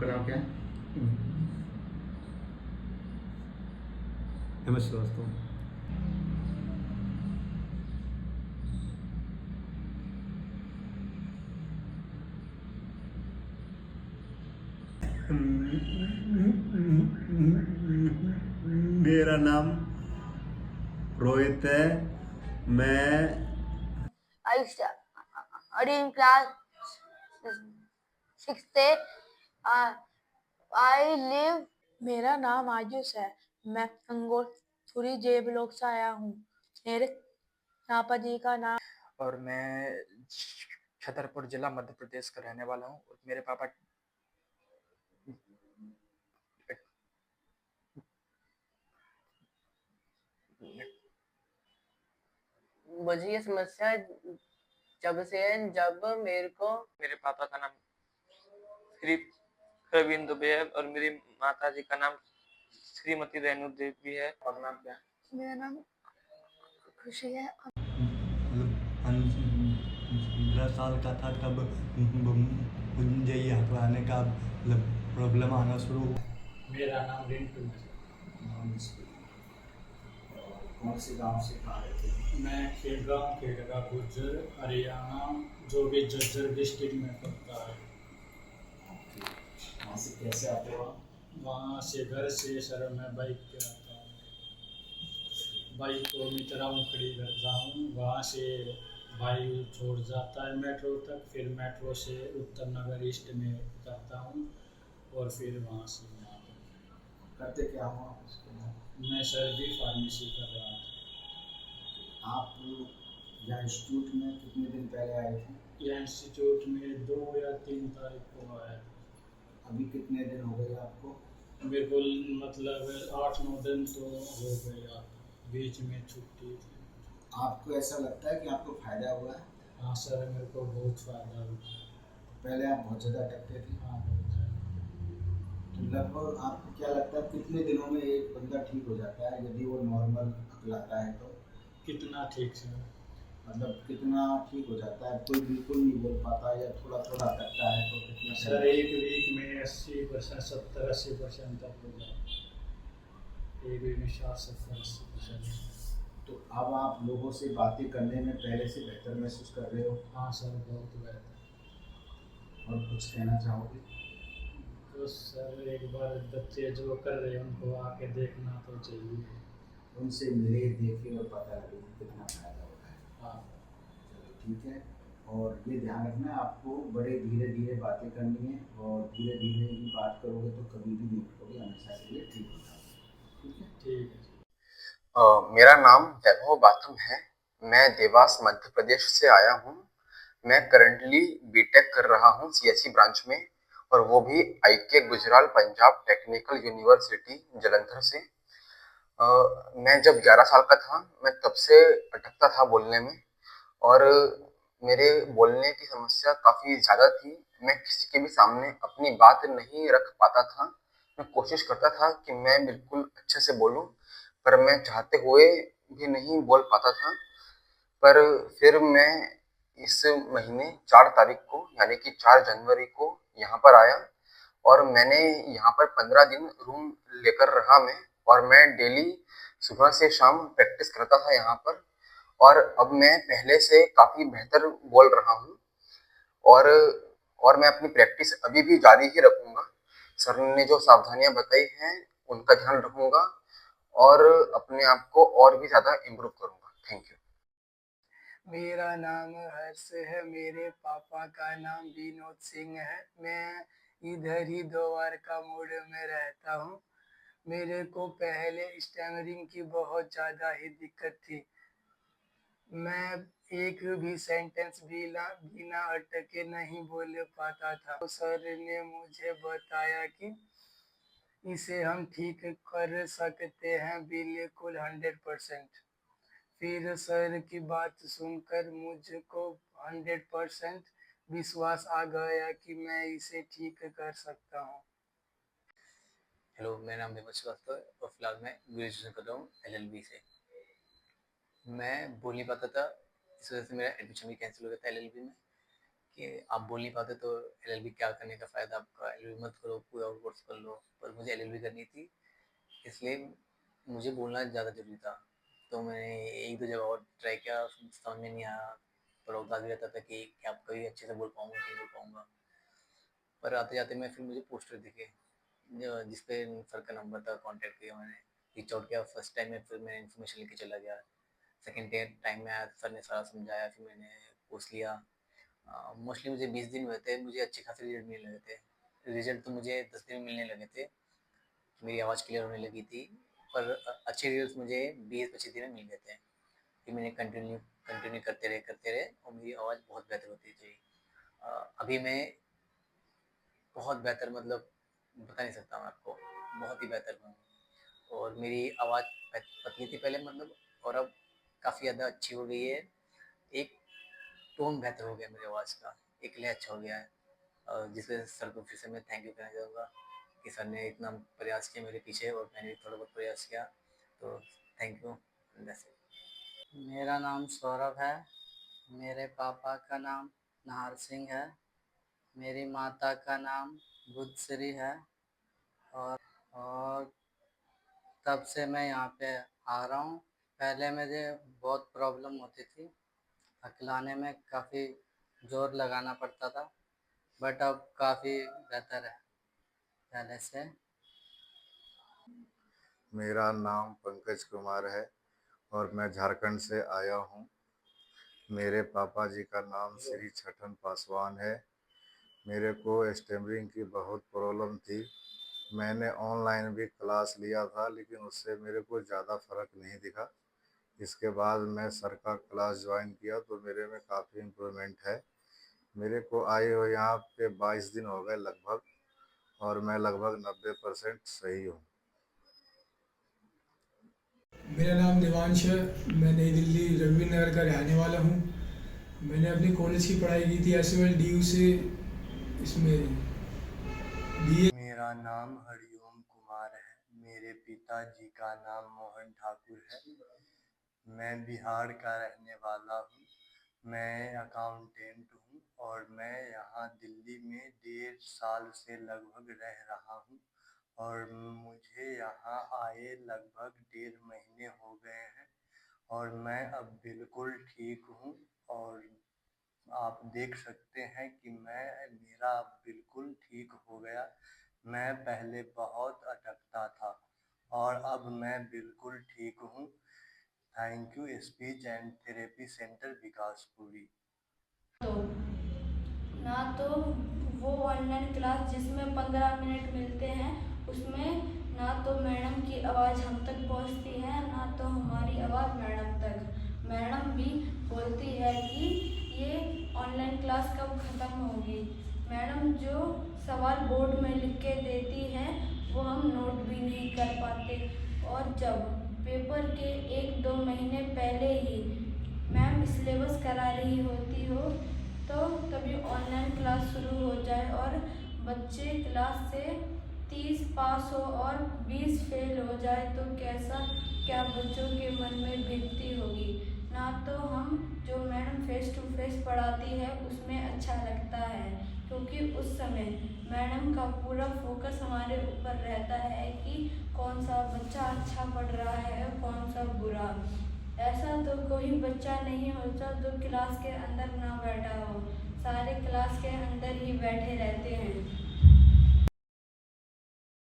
आपका नाम क्या है? हेमंत श्रीवास्तव। मेरा नाम रोहित है। मैं I study in class 6th. I live. मेरा नाम आयुष है। मैं अंगोथुरी जे ब्लॉक से आया हूँ। मेरे पापा जी का नाम और मैं छतरपुर जिला मध्य प्रदेश का रहने वाला हूँ। और मेरे पापा मुझे ये समस्या जब से है जब मेरे पापा का नाम श्री प्रवीण दुबे है और मेरी माता जी का नाम श्रीमती रेणु देवी है। और नाम क्या है? मेरा नाम खुशी है। 15 साल का था तब मुझे यहाँ पर आने का प्रॉब्लम आना शुरू हुआ। मेरा नाम रिंटू है। कौन से गांव से कहाँ रहते हैं? मैं खेलगांव खेलगा गुर्जर हरियाणा जो भी झज्जर डिस्ट्रिक्ट में पड़ता है। वहाँ से कैसे आते हो आप? वहाँ से घर से सर मैं बाइक पे आता हूँ। बाइक को मित्रा खड़ी करता हूँ। वहाँ से भाई छोड़ जाता है मेट्रो तक, फिर मेट्रो से उत्तर नगर ईस्ट में उतरता हूँ और फिर वहाँ से यहाँ पर करते क्या हो आप उसके बाद? मैं सर भी फार्मेसी कर रहा था। आप यहाँ इंस्टीट्यूट में कितने दिन पहले आए थे? यह इंस्टीट्यूट में 2 या 3 तारीख को आया था। अभी कितने दिन हो गए आपको? मेरे को मतलब 8-9 दिन तो हो गया, बीच में छुट्टी थी। आपको ऐसा लगता है कि आपको फायदा हुआ है? हाँ सर, मेरे को बहुत फ़ायदा हुआ। पहले आप बहुत ज़्यादा अटकते थे। हाँ बहुत ज़्यादा। तो लगभग आपको क्या लगता है कितने दिनों में एक बंदा ठीक हो जाता है यदि वो नॉर्मल अकलाता है तो? कितना ठीक सर? मतलब कितना ठीक हो जाता है? कोई बिल्कुल नहीं बोल पाता या थोड़ा थोड़ा अटकता है तो कितना सर एक वीक में 80%, 70-80% तक हो जाता है। एक वीक में 60-70-80%। तो अब आप लोगों से बातें करने में पहले से बेहतर महसूस कर रहे हो? हाँ सर, बहुत बेहतर। और कुछ कहना चाहोगे? तो सर एक बार बच्चे जो कर रहे हैं उनको आके देखना तो चाहिए। उनसे मिले देखे और पता लगे कि कितना फायदा होता है। हाँ चलो ठीक है। और ये ध्यान रखना आपको बड़े धीरे धीरे बातें करनी है और धीरे धीरे ही बात करोगे तो कभी भी नहीं करोगे, हमेशा के लिए ठीक हो जाओगे। ठीक है? ठीक है। मेरा नाम वैभव बाथम है। मैं देवास मध्य प्रदेश से आया हूँ। मैं करंटली बीटेक कर रहा हूँ सीएससी ब्रांच में, और वो भी आईके गुजराल पंजाब टेक्निकल यूनिवर्सिटी जलंधर से। मैं जब 11 साल का था मैं तब से अटकता था बोलने में, और मेरे बोलने की समस्या काफ़ी ज़्यादा थी। मैं किसी के भी सामने अपनी बात नहीं रख पाता था। मैं कोशिश करता था कि मैं बिल्कुल अच्छे से बोलूं, पर मैं चाहते हुए भी नहीं बोल पाता था। पर फिर मैं इस महीने 4 तारीख को यानी कि 4 जनवरी को यहाँ पर आया, और मैंने यहाँ पर 15 दिन रूम लेकर रहा मैं, और मैं डेली सुबह से शाम प्रैक्टिस करता था यहाँ पर। और अब मैं पहले से काफ़ी बेहतर बोल रहा हूँ, और और मैं अपनी प्रैक्टिस अभी भी जारी ही रखूँगा। सर ने जो सावधानियाँ बताई हैं उनका ध्यान रखूँगा और अपने आप को और भी ज़्यादा इम्प्रूव करूँगा। Thank you. मेरा नाम हर्ष है। मेरे पापा का नाम विनोद सिंह है। मैं इधर ही द्वारका मोड़ में रहता हूँ। मेरे को पहले स्टैमरिंग की बहुत ज़्यादा ही दिक्कत थी। मैं एक भी सेंटेंस बिना अटके नहीं बोल पाता था। तो सर ने मुझे बताया कि इसे हम ठीक कर सकते हैं बिल्कुल 100%। फिर सर की बात सुनकर मुझको 100% विश्वास आ गया कि मैं इसे ठीक कर सकता हूँ। हेलो, मेरा नाम हेमंत श्रीवास्तव है और फिलहाल मैं ग्रेजुएशन कर रहा हूँ एलएलबी से। मैं बोल नहीं पाता था, इस वजह से मेरा एडमिशन भी कैंसिल हो गया था एलएलबी में। कि आप बोल नहीं पाते तो एलएलबी क्या करने का फ़ायदा आपका, एलएलबी मत करो, कोई और कोर्स कर लो। पर मुझे एलएलबी करनी थी, इसलिए मुझे बोलना ज़्यादा ज़रूरी था। तो मैंने 1-2 जगह और ट्राई किया, समझ में नहीं आया। पर उदास भी रहता था कि क्या कभी अच्छे से बोल पाऊँगा, नहीं बोल पाऊँगा। पर आते-जाते मैं फिर मुझे पोस्टर दिखे, जिस पे सर का नंबर था, कॉन्टैक्ट किया मैंने, रीच आउट किया। फर्स्ट टाइम में फिर मैं इन्फॉर्मेशन लेके चला गया। सेकंड टाइम में आया, सर ने सारा समझाया, फिर मैंने कोर्स लिया। मोस्टली मुझे 20 दिन हुए थे, मुझे अच्छे खासे रिजल्ट मिलने लगे थे। रिजल्ट तो मुझे 10 दिन में मिलने लगे थे, मेरी आवाज़ क्लियर होने लगी थी। पर अच्छे रिजल्ट मुझे 20-25 दिन में मिल गए थे। फिर मैंने कंटिन्यू करते रहे और मेरी आवाज़ बहुत बेहतर होती थी। अभी मैं बहुत बेहतर, मतलब बता नहीं सकता मैं आपको, बहुत ही बेहतर हूँ। और मेरी आवाज़ पतली थी पहले, मतलब, और अब काफ़ी ज़्यादा अच्छी हो गई है। एक टोन बेहतर हो गया मेरी आवाज़ का, एक लय अच्छा हो गया है। जिस वजह से सर को फिर से मैं थैंक यू कहना चाहूँगा कि सर ने इतना प्रयास किया मेरे पीछे और मैंने भी थोड़ा बहुत प्रयास किया, तो थैंक यू। वैसे मेरा नाम सौरभ है। मेरे पापा का नाम नाहर सिंह है। मेरी माता का नाम बुद्धश्री है। और तब से मैं यहाँ पे आ रहा हूँ। पहले मुझे बहुत प्रॉब्लम होती थी, हकलाने में काफ़ी जोर लगाना पड़ता था, बट अब काफ़ी बेहतर है पहले से। मेरा नाम पंकज कुमार है और मैं झारखंड से आया हूँ। मेरे पापा जी का नाम श्री छठन पासवान है। मेरे को स्टैमरिंग की बहुत प्रॉब्लम थी। मैंने ऑनलाइन भी क्लास लिया था, लेकिन उससे मेरे को ज़्यादा फ़र्क नहीं दिखा। इसके बाद मैं सर का क्लास ज्वाइन किया तो मेरे में काफ़ी इम्प्रूवमेंट है। मेरे को आए हुए यहाँ पे 22 दिन हो गए लगभग, और मैं लगभग 90% सही हूँ। मेरा नाम देवांश है। मैं नई दिल्ली रघुवीर नगर का रहने वाला हूँ। मैंने अपनी कॉलेज की पढ़ाई की थी SMLDU से। इसमें BA। मेरा नाम हरिओम कुमार है। मेरे पिताजी का नाम मोहन ठाकुर है। मैं बिहार का रहने वाला हूँ। मैं अकाउंटेंट हूँ और मैं यहाँ दिल्ली में 1.5 साल से लगभग रह रहा हूँ और मुझे यहाँ आए लगभग 1.5 महीने हो गए हैं और मैं अब बिल्कुल ठीक हूँ। और आप देख सकते हैं कि मेरा अब बिल्कुल ठीक हो गया। मैं पहले बहुत अटकता था और अब मैं बिल्कुल ठीक हूँ। Thank you speech and therapy centre Vikaspuri. ना तो वो ऑनलाइन क्लास जिसमें 15 मिनट मिलते हैं उसमें ना तो मैडम की आवाज़ हम तक पहुंचती है, ना तो हमारी आवाज़ मैडम तक। मैडम भी बोलती है कि ये ऑनलाइन क्लास कब ख़त्म होगी। मैडम जो सवाल बोर्ड में लिख के देती है वो हम नोट भी नहीं कर पाते, और जब पेपर के 1-2 महीने पहले ही मैम सिलेबस करा रही होती हो तो तभी ऑनलाइन क्लास शुरू हो जाए और बच्चे क्लास से 30 पास हो और 20 फेल हो जाए तो क्या बच्चों के मन में बीतती होगी। ना तो हम जो मैडम फेस टू फेस पढ़ाती है उसमें अच्छा लगता है, क्योंकि उस समय मैडम का पूरा फोकस हमारे ऊपर रहता है कि कौन सा बच्चा अच्छा पढ़ रहा है और कौन सा बुरा। ऐसा तो कोई बच्चा नहीं होता जो क्लास के अंदर ना बैठा हो, सारे क्लास के अंदर ही बैठे रहते हैं।